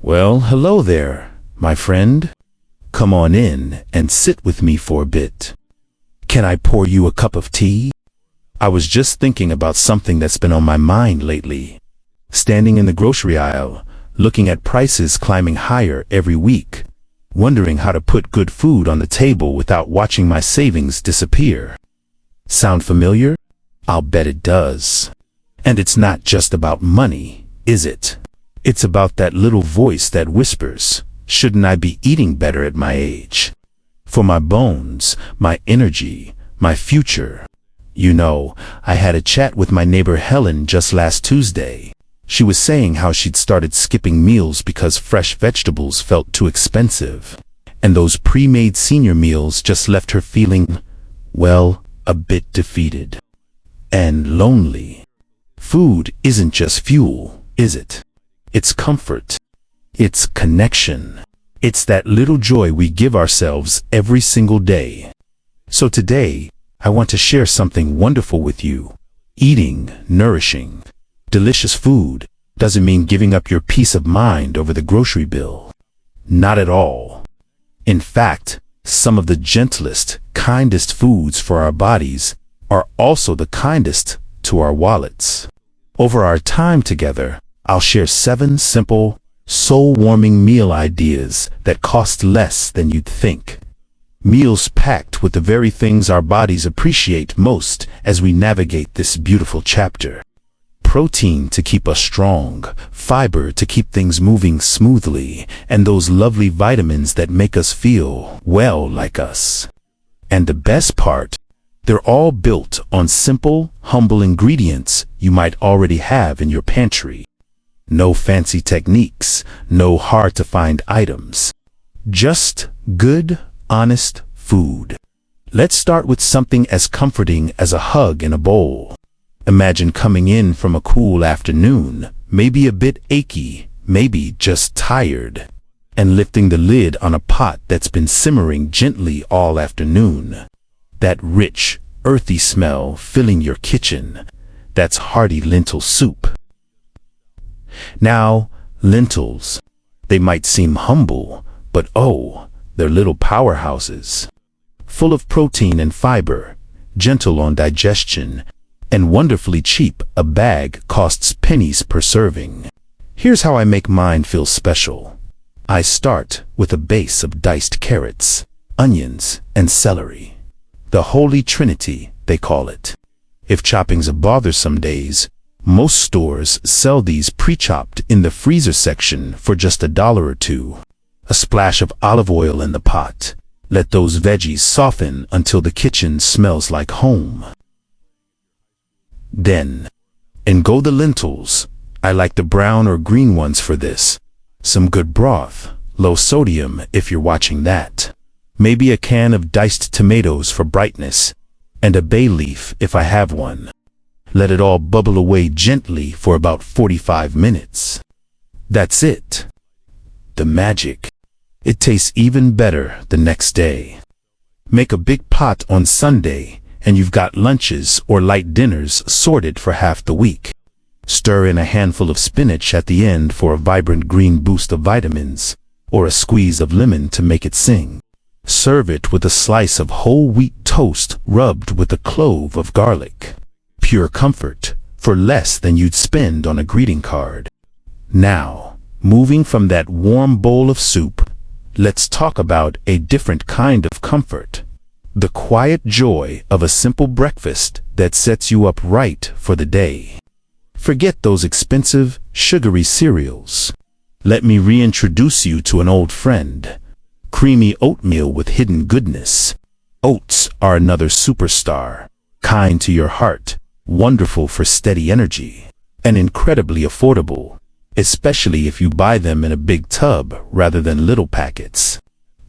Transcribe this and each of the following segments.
Well, hello there, my friend. Come on in and sit with me for a bit. Can I pour you a cup of tea? I was just thinking about something that's been on my mind lately. Standing in the grocery aisle, looking at prices climbing higher every week, wondering how to put good food on the table without watching my savings disappear. Sound familiar? I'll bet it does. And it's not just about money, is it? It's about that little voice that whispers, shouldn't I be eating better at my age? For my bones, my energy, my future. You know, I had a chat with my neighbor Helen just last Tuesday. She was saying how she'd started skipping meals because fresh vegetables felt too expensive. And those pre-made senior meals just left her feeling, well, a bit defeated. And lonely. Food isn't just fuel, is it? It's comfort. It's connection. It's that little joy we give ourselves every single day. So today, I want to share something wonderful with you. Eating nourishing, delicious food doesn't mean giving up your peace of mind over the grocery bill. Not at all. In fact, some of the gentlest, kindest foods for our bodies are also the kindest to our wallets. Over our time together, I'll share 7 simple, soul-warming meal ideas that cost less than you'd think. Meals packed with the very things our bodies appreciate most as we navigate this beautiful chapter. Protein to keep us strong, fiber to keep things moving smoothly, and those lovely vitamins that make us feel, well, like us. And the best part, they're all built on simple, humble ingredients you might already have in your pantry. No fancy techniques, no hard-to-find items. Just good, honest food. Let's start with something as comforting as a hug in a bowl. Imagine coming in from a cool afternoon, maybe a bit achy, maybe just tired, and lifting the lid on a pot that's been simmering gently all afternoon. That rich, earthy smell filling your kitchen. That's hearty lentil soup. Now, lentils. They might seem humble, but oh, they're little powerhouses. Full of protein and fiber, gentle on digestion, and wonderfully cheap. A bag costs pennies per serving. Here's how I make mine feel special. I start with a base of diced carrots, onions, and celery. The Holy Trinity, they call it. If chopping's a bother some days, most stores sell these pre-chopped in the freezer section for just $1 or $2. A splash of olive oil in the pot. Let those veggies soften until the kitchen smells like home. Then, in go the lentils. I like the brown or green ones for this. Some good broth, low sodium if you're watching that. Maybe a can of diced tomatoes for brightness, and a bay leaf if I have one. Let it all bubble away gently for about 45 minutes. That's it. The magic. It tastes even better the next day. Make a big pot on Sunday, and you've got lunches or light dinners sorted for half the week. Stir in a handful of spinach at the end for a vibrant green boost of vitamins, or a squeeze of lemon to make it sing. Serve it with a slice of whole wheat toast rubbed with a clove of garlic. Pure comfort, for less than you'd spend on a greeting card. Now, moving from that warm bowl of soup, let's talk about a different kind of comfort. The quiet joy of a simple breakfast that sets you up right for the day. Forget those expensive, sugary cereals. Let me reintroduce you to an old friend. Creamy oatmeal with hidden goodness. Oats are another superstar. Kind to your heart, wonderful for steady energy, and incredibly affordable, especially if you buy them in a big tub rather than little packets.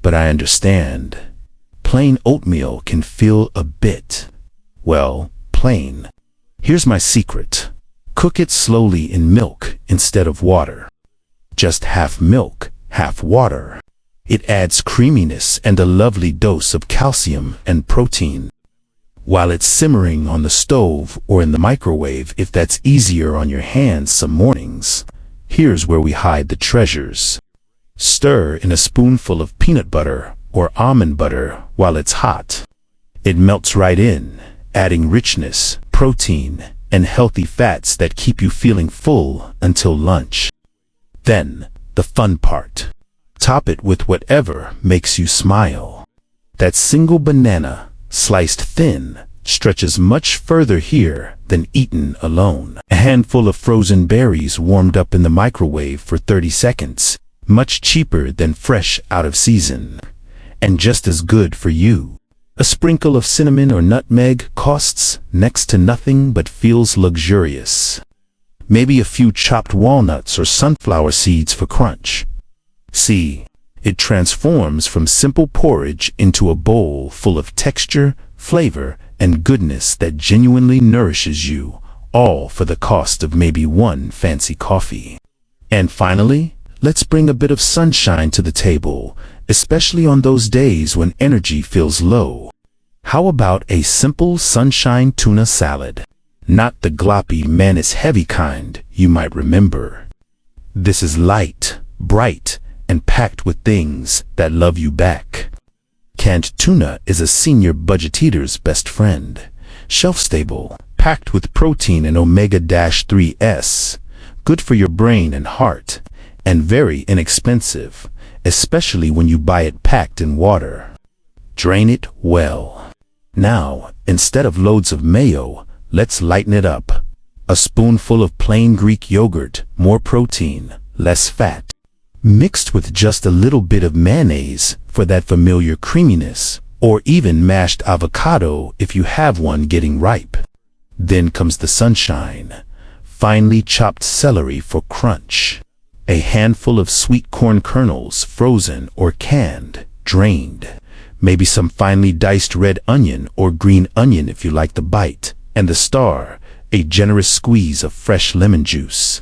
But I understand. Plain oatmeal can feel a bit, well, plain. Here's my secret. Cook it slowly in milk instead of water. Just half milk, half water. It adds creaminess and a lovely dose of calcium and protein. While it's simmering on the stove or in the microwave, if that's easier on your hands some mornings, here's where we hide the treasures. Stir in a spoonful of peanut butter or almond butter while it's hot. It melts right in, adding richness, protein, and healthy fats that keep you feeling full until lunch. Then, the fun part. Top it with whatever makes you smile. That single banana, sliced thin, stretches much further here than eaten alone. A handful of frozen berries warmed up in the microwave for 30 seconds, much cheaper than fresh out of season, and just as good for you. A sprinkle of cinnamon or nutmeg costs next to nothing but feels luxurious. Maybe a few chopped walnuts or sunflower seeds for crunch. See, it transforms from simple porridge into a bowl full of texture, flavor, and goodness that genuinely nourishes you, all for the cost of maybe one fancy coffee. And finally, let's bring a bit of sunshine to the table, especially on those days when energy feels low. How about a simple sunshine tuna salad? Not the gloppy mayonnaise-heavy kind you might remember. This is light, bright, and packed with things that love you back. Canned tuna is a senior budget eater's best friend. Shelf-stable, packed with protein and omega-3s, good for your brain and heart, and very inexpensive, especially when you buy it packed in water. Drain it well. Now, instead of loads of mayo, let's lighten it up. A spoonful of plain Greek yogurt, more protein, less fat. Mixed with just a little bit of mayonnaise for that familiar creaminess, or even mashed avocado if you have one getting ripe. Then comes the sunshine. Finely chopped celery for crunch. A handful of sweet corn kernels, frozen or canned, drained. Maybe some finely diced red onion or green onion if you like the bite. And the star, a generous squeeze of fresh lemon juice.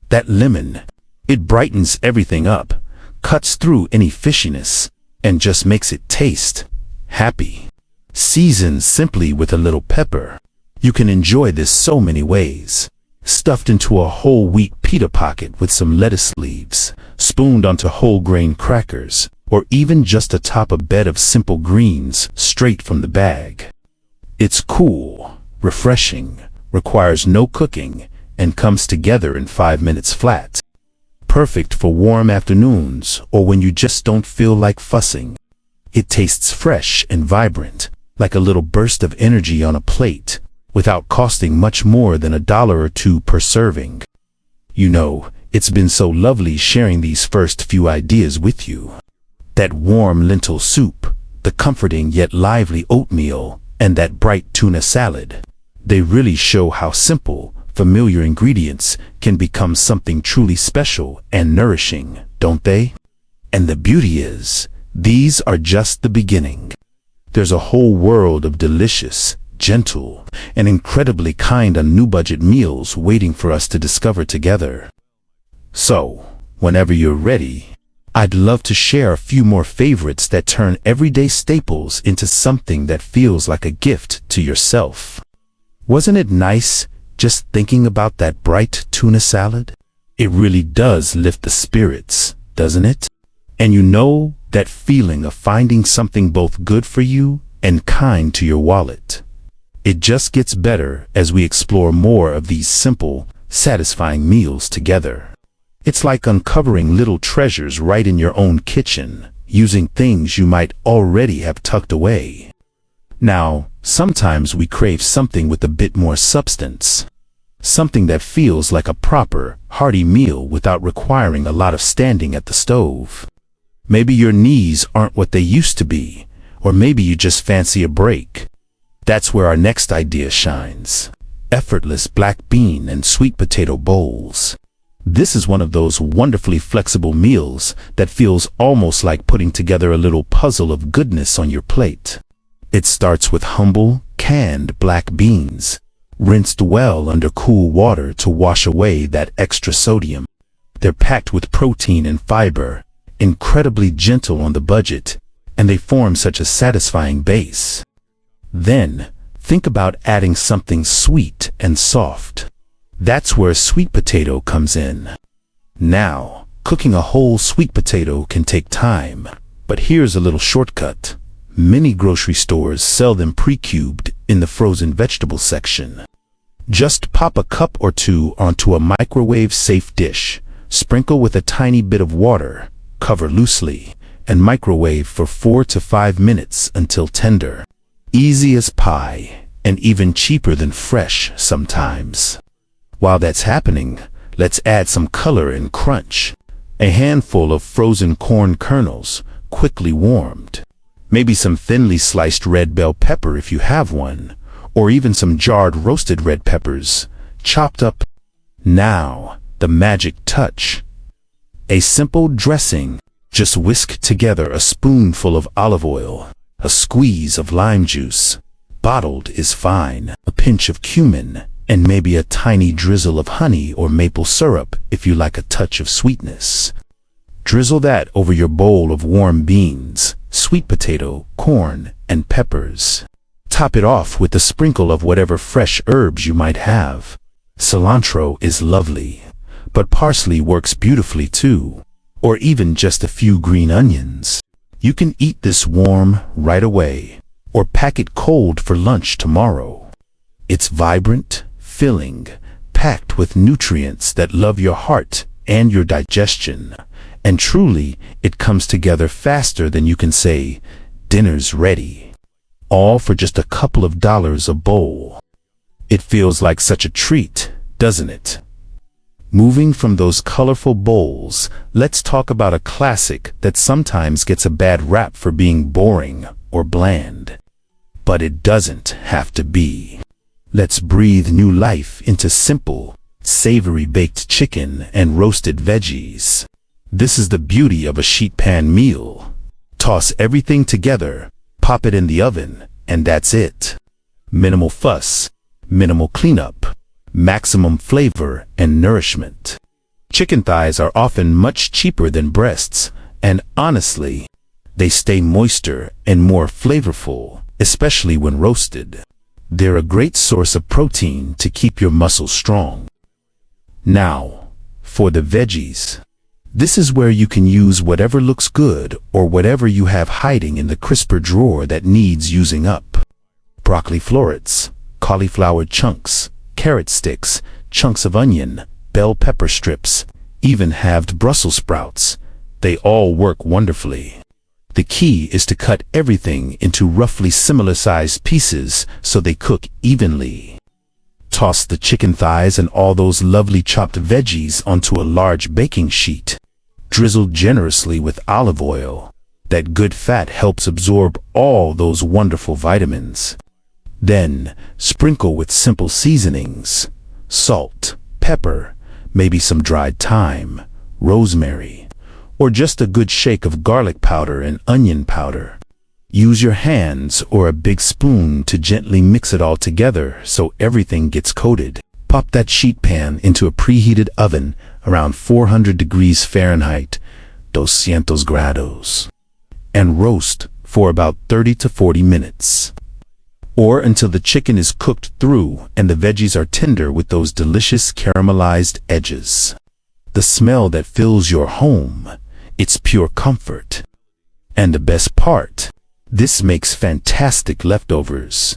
That lemon, it brightens everything up, cuts through any fishiness, and just makes it taste happy. Seasoned simply with a little pepper. You can enjoy this so many ways. Stuffed into a whole wheat pita pocket with some lettuce leaves, spooned onto whole grain crackers, or even just atop a bed of simple greens straight from the bag. It's cool, refreshing, requires no cooking, and comes together in 5 minutes flat. Perfect for warm afternoons or when you just don't feel like fussing. It tastes fresh and vibrant, like a little burst of energy on a plate, without costing much more than $1 or $2 per serving. You know, it's been so lovely sharing these first few ideas with you. That warm lentil soup, the comforting yet lively oatmeal, and that bright tuna salad. They really show how simple, familiar ingredients can become something truly special and nourishing, don't they? And the beauty is, these are just the beginning. There's a whole world of delicious, gentle, and incredibly kind on new-budget meals waiting for us to discover together. So, whenever you're ready, I'd love to share a few more favorites that turn everyday staples into something that feels like a gift to yourself. Wasn't it nice just thinking about that bright tuna salad? It really does lift the spirits, doesn't it? And you know that feeling of finding something both good for you and kind to your wallet. It just gets better as we explore more of these simple, satisfying meals together. It's like uncovering little treasures right in your own kitchen, using things you might already have tucked away. Now, sometimes we crave something with a bit more substance. Something that feels like a proper, hearty meal without requiring a lot of standing at the stove. Maybe your knees aren't what they used to be, or maybe you just fancy a break. That's where our next idea shines. Effortless black bean and sweet potato bowls. This is one of those wonderfully flexible meals that feels almost like putting together a little puzzle of goodness on your plate. It starts with humble, canned black beans, rinsed well under cool water to wash away that extra sodium. They're packed with protein and fiber, incredibly gentle on the budget, and they form such a satisfying base. Then, think about adding something sweet and soft. That's where sweet potato comes in. Now, Cooking a whole sweet potato can take time, but here's a little shortcut. Many grocery stores sell them pre-cubed in the frozen vegetable section. Just pop a cup or two onto a microwave-safe dish, sprinkle with a tiny bit of water, cover loosely, and microwave for 4 to 5 minutes until tender. Easy as pie, and even cheaper than fresh sometimes. While that's happening, let's add some color and crunch. A handful of frozen corn kernels, quickly warmed. Maybe some thinly sliced red bell pepper if you have one, or even some jarred roasted red peppers, chopped up. Now, the magic touch. A simple dressing. Just whisk together a spoonful of olive oil, a squeeze of lime juice. Bottled is fine. A pinch of cumin, and maybe a tiny drizzle of honey or maple syrup if you like a touch of sweetness. Drizzle that over your bowl of warm beans, sweet potato, corn, and peppers. Top it off with a sprinkle of whatever fresh herbs you might have. Cilantro is lovely, but parsley works beautifully too, or even just a few green onions. You can eat this warm right away, or pack it cold for lunch tomorrow. It's vibrant, filling, packed with nutrients that love your heart and your digestion, and truly, it comes together faster than you can say, dinner's ready. All for just a couple of dollars a bowl. It feels like such a treat, doesn't it? Moving from those colorful bowls, let's talk about a classic that sometimes gets a bad rap for being boring or bland. But it doesn't have to be. Let's breathe new life into simple, savory baked chicken and roasted veggies. This is the beauty of a sheet pan meal. Toss everything together, pop it in the oven, and that's it. Minimal fuss, minimal cleanup, maximum flavor and nourishment. Chicken thighs are often much cheaper than breasts, and honestly, they stay moister and more flavorful, especially when roasted. They're a great source of protein to keep your muscles strong. Now, for the veggies. This is where you can use whatever looks good or whatever you have hiding in the crisper drawer that needs using up. Broccoli florets, cauliflower chunks, carrot sticks, chunks of onion, bell pepper strips, even halved Brussels sprouts. They all work wonderfully. The key is to cut everything into roughly similar-sized pieces so they cook evenly. Toss the chicken thighs and all those lovely chopped veggies onto a large baking sheet. Drizzle generously with olive oil. That good fat helps absorb all those wonderful vitamins. Then, sprinkle with simple seasonings. Salt, pepper, maybe some dried thyme, rosemary, or just a good shake of garlic powder and onion powder. Use your hands or a big spoon to gently mix it all together so everything gets coated. Pop that sheet pan into a preheated oven around 400 degrees Fahrenheit, 200 grados, and roast for about 30 to 40 minutes. Or until the chicken is cooked through and the veggies are tender with those delicious caramelized edges. The smell that fills your home, it's pure comfort. And the best part, this makes fantastic leftovers.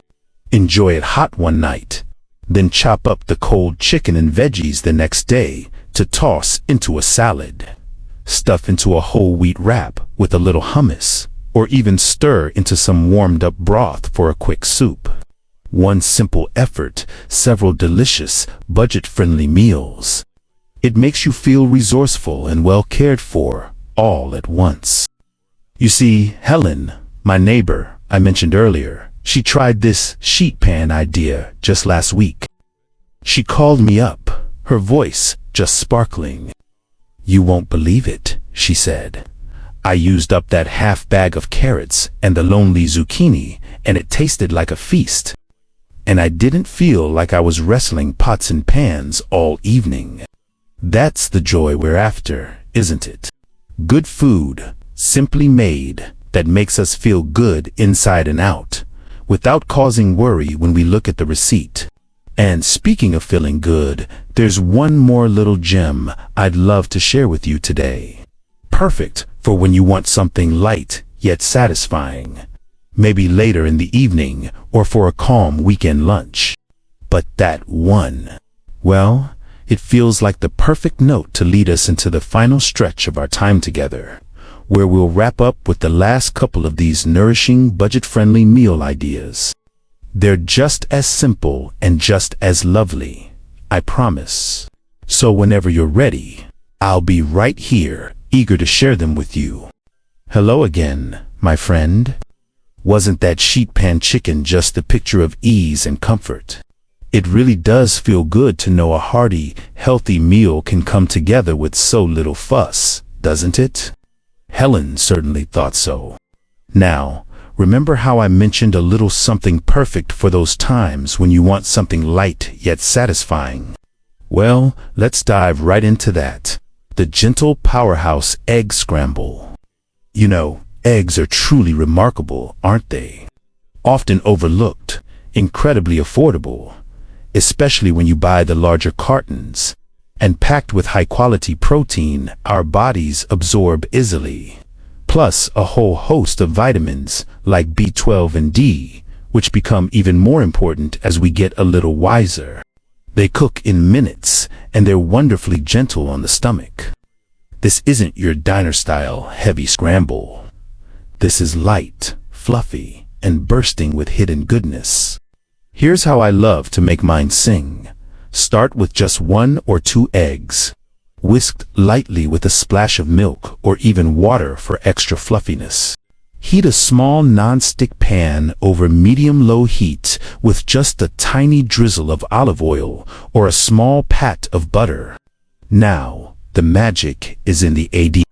Enjoy it hot one night, then chop up the cold chicken and veggies the next day to toss into a salad. Stuff into a whole wheat wrap with a little hummus, or even stir into some warmed up broth for a quick soup. One simple effort, several delicious, budget-friendly meals. It makes you feel resourceful and well cared for, all at once. You see, Helen, my neighbor I mentioned earlier, she tried this sheet pan idea just last week. She called me up, her voice just sparkling. "You won't believe it," she said. "I used up that half bag of carrots and the lonely zucchini, and it tasted like a feast. And I didn't feel like I was wrestling pots and pans all evening." That's the joy we're after, isn't it? Good food, simply made, that makes us feel good inside and out, without causing worry when we look at the receipt. And speaking of feeling good, there's one more little gem I'd love to share with you today. Perfect for when you want something light yet satisfying. Maybe later in the evening or for a calm weekend lunch. But that one, well, it feels like the perfect note to lead us into the final stretch of our time together, where we'll wrap up with the last couple of these nourishing, budget-friendly meal ideas. They're just as simple and just as lovely, I promise. So whenever you're ready, I'll be right here, eager to share them with you. Hello again, my friend. Wasn't that sheet pan chicken just a picture of ease and comfort? It really does feel good to know a hearty, healthy meal can come together with so little fuss, doesn't it? Helen certainly thought so. Now, remember how I mentioned a little something perfect for those times when you want something light yet satisfying? Well, let's dive right into that. The gentle powerhouse egg scramble. You know, eggs are truly remarkable, aren't they? Often overlooked, incredibly affordable, especially when you buy the larger cartons, and packed with high-quality protein our bodies absorb easily. Plus a whole host of vitamins like B12 and D, which become even more important as we get a little wiser. They cook in minutes, and they're wonderfully gentle on the stomach. This isn't your diner-style heavy scramble. This is light, fluffy, and bursting with hidden goodness. Here's how I love to make mine sing. Start with just 1 or 2 eggs, whisked lightly with a splash of milk or even water for extra fluffiness. Heat a small non-stick pan over medium-low heat with just a tiny drizzle of olive oil or a small pat of butter. Now, the magic is in the AD.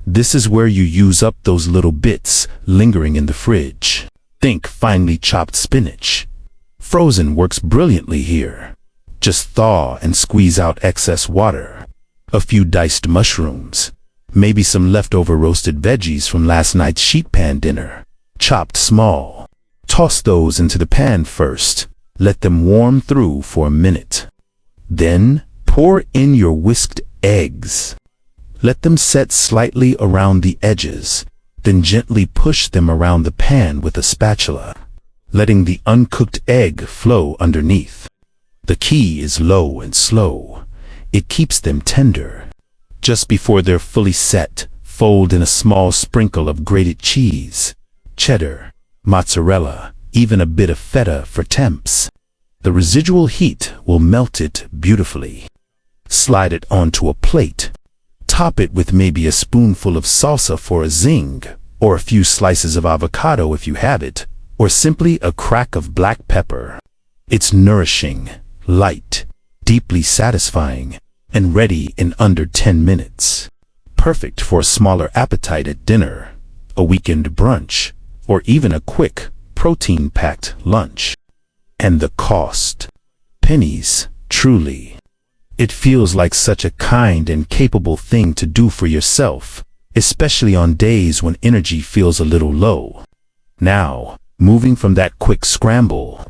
This is where you use up those little bits lingering in the fridge. Think finely chopped spinach. Frozen works brilliantly here. Just thaw and squeeze out excess water. A few diced mushrooms. Maybe some leftover roasted veggies from last night's sheet pan dinner. Chopped small. Toss those into the pan first. Let them warm through for a minute. Then pour in your whisked eggs. Let them set slightly around the edges. Then gently push them around the pan with a spatula, letting the uncooked egg flow underneath. The key is low and slow. It keeps them tender. Just before they're fully set, fold in a small sprinkle of grated cheese, cheddar, mozzarella, even a bit of feta for temps. The residual heat will melt it beautifully. Slide it onto a plate. Top it with maybe a spoonful of salsa for a zing, or a few slices of avocado if you have it, or simply a crack of black pepper. It's nourishing, light, deeply satisfying, and ready in under 10 minutes. Perfect for a smaller appetite at dinner, a weekend brunch, or even a quick, protein-packed lunch. And the cost? Pennies, truly. It feels like such a kind and capable thing to do for yourself, especially on days when energy feels a little low. Now, moving from that quick scramble,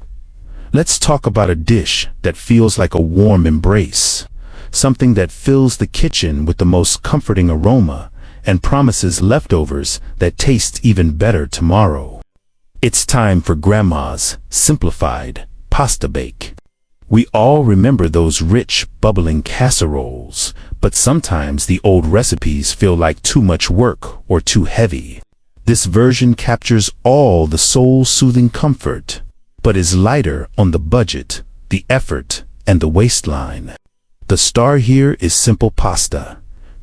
let's talk about a dish that feels like a warm embrace, something that fills the kitchen with the most comforting aroma and promises leftovers that taste even better tomorrow. It's time for Grandma's simplified pasta bake. We all remember those rich, bubbling casseroles, but sometimes the old recipes feel like too much work or too heavy. This version captures all the soul-soothing comfort, but is lighter on the budget, the effort, and the waistline. The star here is simple pasta.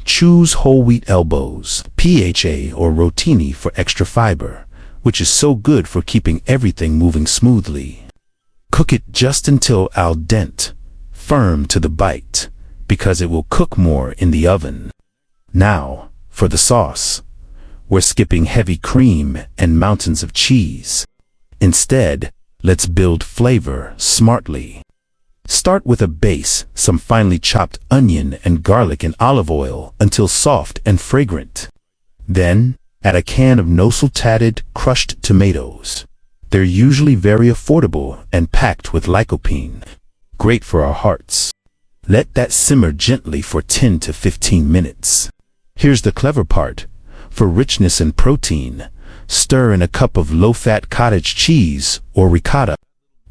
Choose whole wheat elbows, PHA or rotini for extra fiber, which is so good for keeping everything moving smoothly. Cook it just until al dente, firm to the bite, because it will cook more in the oven. Now, for the sauce. We're skipping heavy cream and mountains of cheese. Instead, let's build flavor smartly. Start with a base, some finely chopped onion and garlic in olive oil until soft and fragrant. Then, add a can of no-salted crushed tomatoes. They're usually very affordable and packed with lycopene. great for our hearts. Let that simmer gently for 10 to 15 minutes. Here's the clever part. For richness and protein, stir in a cup of low-fat cottage cheese or ricotta.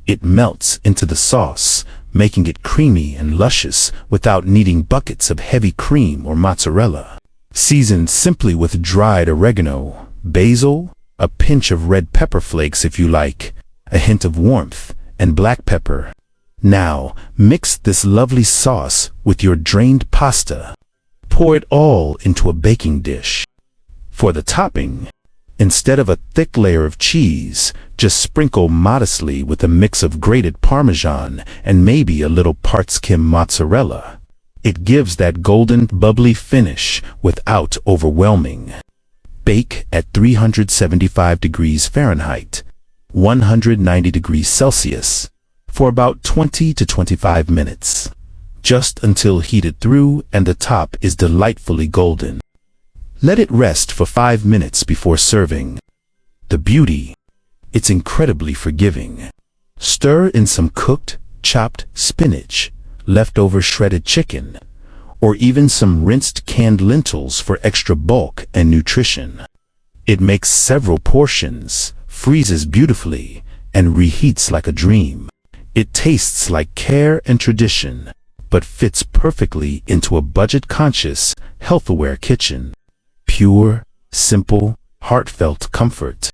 It melts into the sauce, making it creamy and luscious without needing buckets of heavy cream or mozzarella. Season simply with dried oregano, basil, a pinch of red pepper flakes if you like, a hint of warmth, and black pepper. Now, mix this lovely sauce with your drained pasta. Pour it all into a baking dish. For the topping, instead of a thick layer of cheese, just sprinkle modestly with a mix of grated Parmesan and maybe a little part-skim mozzarella. It gives that golden, bubbly finish without overwhelming. Bake at 375 degrees Fahrenheit, 190 degrees Celsius, for about 20 to 25 minutes, just until heated through and the top is delightfully golden. Let it rest for 5 minutes before serving. The beauty, it's incredibly forgiving. Stir in some cooked, chopped spinach, leftover shredded chicken, or even some rinsed canned lentils for extra bulk and nutrition. It makes several portions, freezes beautifully, and reheats like a dream. It tastes like care and tradition, but fits perfectly into a budget-conscious, health-aware kitchen. Pure, simple, heartfelt comfort.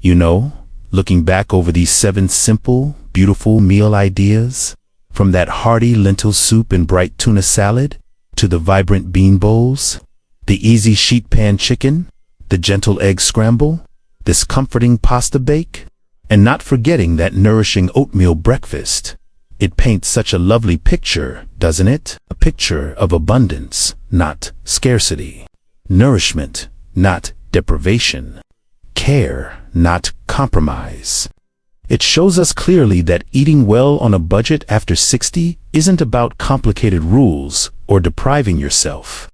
You know, looking back over these 7 simple, beautiful meal ideas, from that hearty lentil soup and bright tuna salad, to the vibrant bean bowls, the easy sheet pan chicken, the gentle egg scramble, this comforting pasta bake, and not forgetting that nourishing oatmeal breakfast. It paints such a lovely picture, doesn't it? A picture of abundance, not scarcity. Nourishment, not deprivation. Care, not compromise. It shows us clearly that eating well on a budget after 60 isn't about complicated rules or depriving yourself.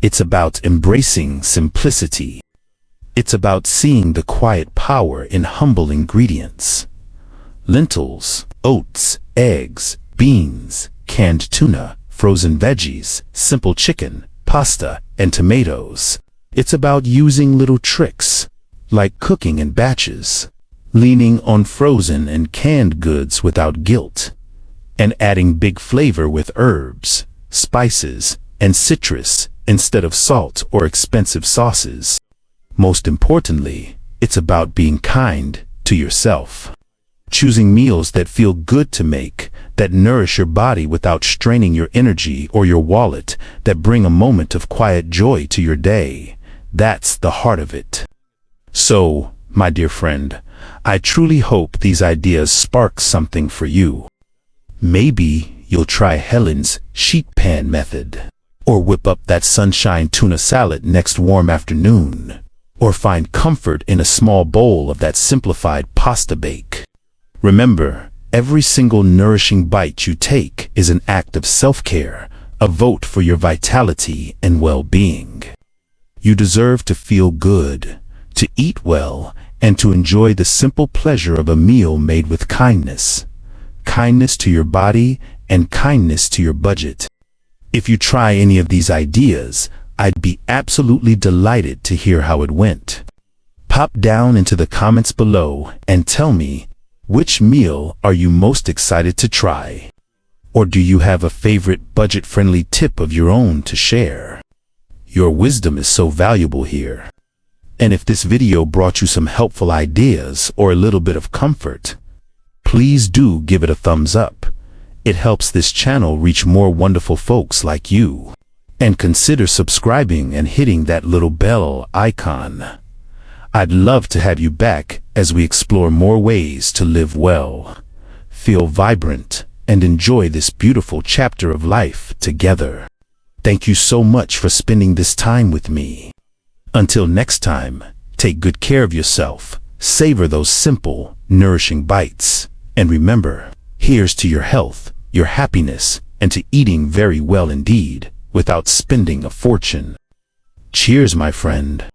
It's about embracing simplicity. It's about seeing the quiet power in humble ingredients. Lentils, oats, eggs, beans, canned tuna, frozen veggies, simple chicken, pasta, and tomatoes. It's about using little tricks, like cooking in batches, leaning on frozen and canned goods without guilt, and adding big flavor with herbs, spices, and citrus instead of salt or expensive sauces. Most importantly, it's about being kind to yourself. Choosing meals that feel good to make, that nourish your body without straining your energy or your wallet, that bring a moment of quiet joy to your day. That's the heart of it. So, my dear friend, I truly hope these ideas spark something for you. Maybe you'll try Helen's sheet pan method, or whip up that sunshine tuna salad next warm afternoon, or find comfort in a small bowl of that simplified pasta bake. Remember, every single nourishing bite you take is an act of self-care, a vote for your vitality and well-being. You deserve to feel good, to eat well, and to enjoy the simple pleasure of a meal made with kindness. Kindness to your body and kindness to your budget. If you try any of these ideas, I'd be absolutely delighted to hear how it went. Pop down into the comments below and tell me, which meal are you most excited to try? Or do you have a favorite budget-friendly tip of your own to share? Your wisdom is so valuable here. And if this video brought you some helpful ideas or a little bit of comfort, please do give it a thumbs up. It helps this channel reach more wonderful folks like you. And consider subscribing and hitting that little bell icon. I'd love to have you back as we explore more ways to live well, feel vibrant, and enjoy this beautiful chapter of life together. Thank you so much for spending this time with me. Until next time, take good care of yourself, savor those simple, nourishing bites, and remember, here's to your health, your happiness, and to eating very well indeed, without spending a fortune. Cheers, my friend.